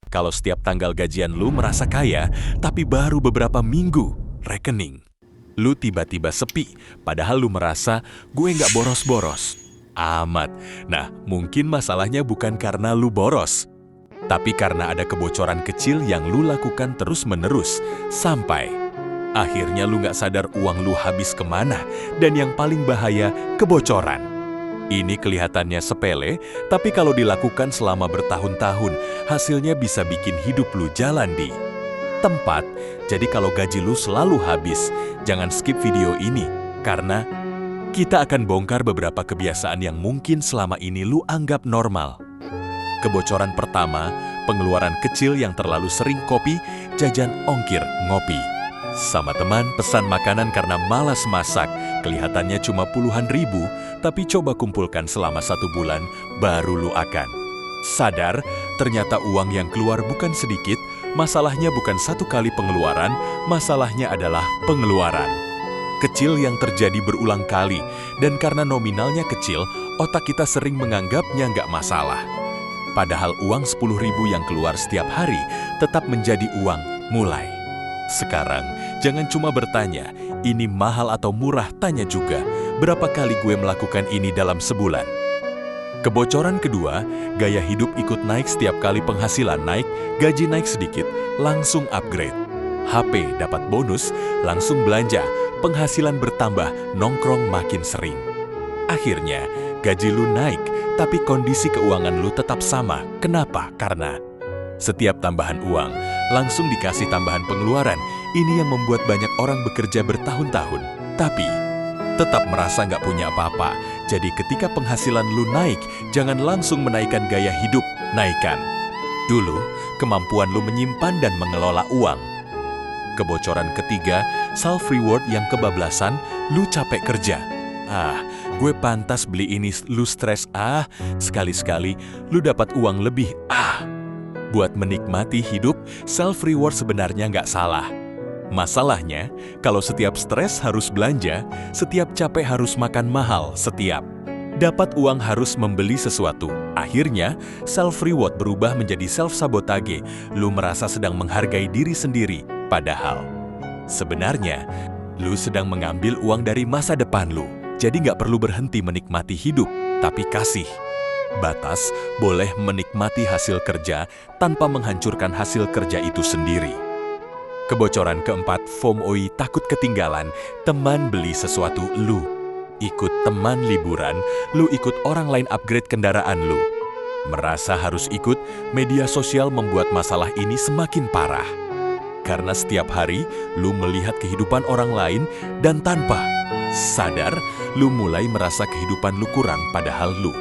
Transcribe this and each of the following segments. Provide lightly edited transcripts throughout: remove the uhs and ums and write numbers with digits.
Kalau setiap tanggal gajian lu merasa kaya, tapi baru beberapa minggu rekening lu tiba-tiba sepi, padahal lu merasa gue nggak boros-boros amat. Nah, mungkin masalahnya bukan karena lu boros, tapi karena ada kebocoran kecil yang lu lakukan terus-menerus, sampai akhirnya lu nggak sadar uang lu habis kemana, dan yang paling bahaya, kebocoran. Ini kelihatannya sepele, tapi kalau dilakukan selama bertahun-tahun, hasilnya bisa bikin hidup lu jalan di tempat. Jadi kalau gaji lu selalu habis, jangan skip video ini, karena kita akan bongkar beberapa kebiasaan yang mungkin selama ini lu anggap normal. Kebocoran pertama, pengeluaran kecil yang terlalu sering kopi, jajan, ongkir, ngopi. Sama teman pesan makanan karena malas masak, kelihatannya cuma puluhan ribu, tapi coba kumpulkan selama 1 bulan, baru lu akan sadar, ternyata uang yang keluar bukan sedikit. Masalahnya bukan 1 kali pengeluaran, masalahnya adalah pengeluaran kecil yang terjadi berulang kali, dan karena nominalnya kecil, otak kita sering menganggapnya nggak masalah. Padahal uang 10.000 yang keluar setiap hari tetap menjadi uang mulai. Sekarang, jangan cuma bertanya, ini mahal atau murah, tanya juga, berapa kali gue melakukan ini dalam sebulan? Kebocoran kedua, gaya hidup ikut naik setiap kali penghasilan naik, gaji naik sedikit, langsung upgrade. HP dapat bonus, langsung belanja, penghasilan bertambah, nongkrong makin sering. Akhirnya, gaji lu naik, tapi kondisi keuangan lu tetap sama. Kenapa? Karena setiap tambahan uang, langsung dikasih tambahan pengeluaran. Ini yang membuat banyak orang bekerja bertahun-tahun, tapi tetap merasa nggak punya apa-apa. Jadi ketika penghasilan lu naik, jangan langsung menaikkan gaya hidup, naikkan dulu kemampuan lu menyimpan dan mengelola uang. Kebocoran ketiga, self-reward yang kebablasan, lu capek kerja. Gue pantas beli ini, lu stres, sekali-sekali lu dapat uang lebih, Buat menikmati hidup, self-reward sebenarnya nggak salah. Masalahnya, kalau setiap stres harus belanja, setiap capek harus makan mahal, setiap dapat uang harus membeli sesuatu. Akhirnya, self-reward berubah menjadi self-sabotage. Lu merasa sedang menghargai diri sendiri, padahal sebenarnya, lu sedang mengambil uang dari masa depan lu. Jadi nggak perlu berhenti menikmati hidup, tapi kasih batas, boleh menikmati hasil kerja tanpa menghancurkan hasil kerja itu sendiri. Kebocoran keempat, FOMOI, takut ketinggalan, teman beli sesuatu, lu ikut teman liburan, lu ikut orang lain upgrade kendaraan lu. Merasa harus ikut, media sosial membuat masalah ini semakin parah. Karena setiap hari, lu melihat kehidupan orang lain, dan tanpa sadar, lu mulai merasa kehidupan lu kurang, padahal lu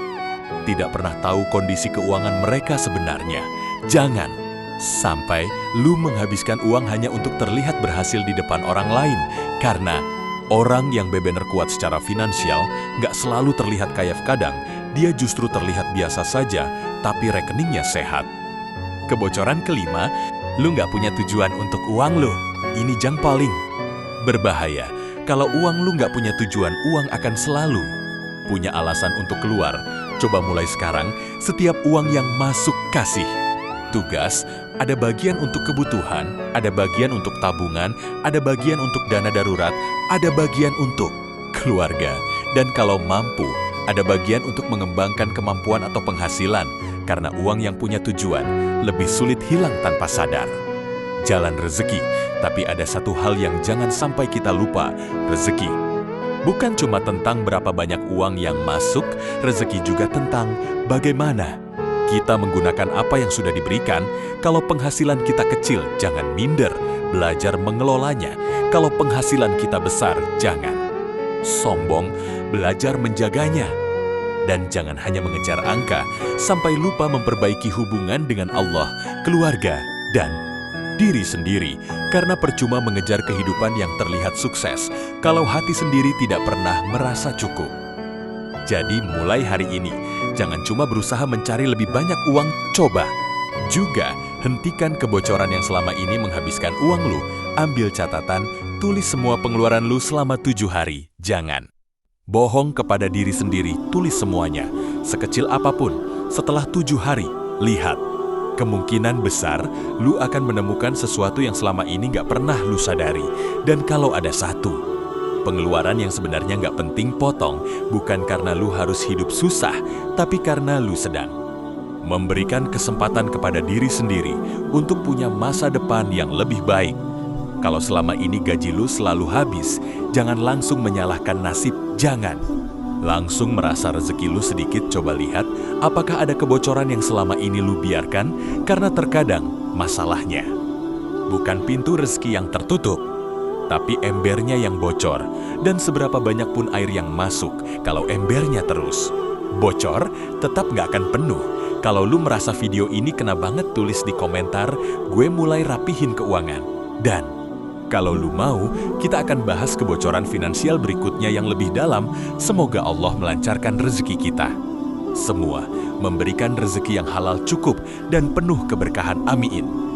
tidak pernah tahu kondisi keuangan mereka sebenarnya. Jangan sampai lu menghabiskan uang hanya untuk terlihat berhasil di depan orang lain. Karena orang yang bebener kuat secara finansial nggak selalu terlihat kaya. Kadang dia justru terlihat biasa saja, tapi rekeningnya sehat. Kebocoran kelima, lu nggak punya tujuan untuk uang lu. Ini yang paling berbahaya. Kalau uang lu nggak punya tujuan, uang akan selalu punya alasan untuk keluar. Coba mulai sekarang, setiap uang yang masuk kasih tugas, ada bagian untuk kebutuhan, ada bagian untuk tabungan, ada bagian untuk dana darurat, ada bagian untuk keluarga. Dan kalau mampu, ada bagian untuk mengembangkan kemampuan atau penghasilan. Karena uang yang punya tujuan lebih sulit hilang tanpa sadar. Jalan rezeki, tapi ada satu hal yang jangan sampai kita lupa, rezeki bukan cuma tentang berapa banyak uang yang masuk, rezeki juga tentang bagaimana kita menggunakan apa yang sudah diberikan. Kalau penghasilan kita kecil, jangan minder, belajar mengelolanya. Kalau penghasilan kita besar, jangan sombong, belajar menjaganya. Dan jangan hanya mengejar angka, sampai lupa memperbaiki hubungan dengan Allah, keluarga, dan diri sendiri. Karena percuma mengejar kehidupan yang terlihat sukses, kalau hati sendiri tidak pernah merasa cukup. Jadi mulai hari ini, jangan cuma berusaha mencari lebih banyak uang, coba juga hentikan kebocoran yang selama ini menghabiskan uang lu. Ambil catatan, tulis semua pengeluaran lu selama 7 hari. Jangan bohong kepada diri sendiri, tulis semuanya. Sekecil apapun, setelah 7 hari, lihat kemungkinan besar lu akan menemukan sesuatu yang selama ini nggak pernah lu sadari. Dan kalau ada satu pengeluaran yang sebenarnya nggak penting, potong. Bukan karena lu harus hidup susah, tapi karena lu sedang memberikan kesempatan kepada diri sendiri untuk punya masa depan yang lebih baik. Kalau selama ini gaji lu selalu habis, jangan langsung menyalahkan nasib, jangan. Langsung merasa rezeki lu sedikit, coba lihat apakah ada kebocoran yang selama ini lu biarkan, karena terkadang masalahnya bukan pintu rezeki yang tertutup, tapi embernya yang bocor. Dan seberapa banyak pun air yang masuk, kalau embernya terus bocor, tetap nggak akan penuh. Kalau lu merasa video ini kena banget, tulis di komentar, gue mulai rapihin keuangan. Dan kalau lu mau, kita akan bahas kebocoran finansial berikutnya yang lebih dalam. Semoga Allah melancarkan rezeki kita semua, memberikan rezeki yang halal cukup dan penuh keberkahan. Amin.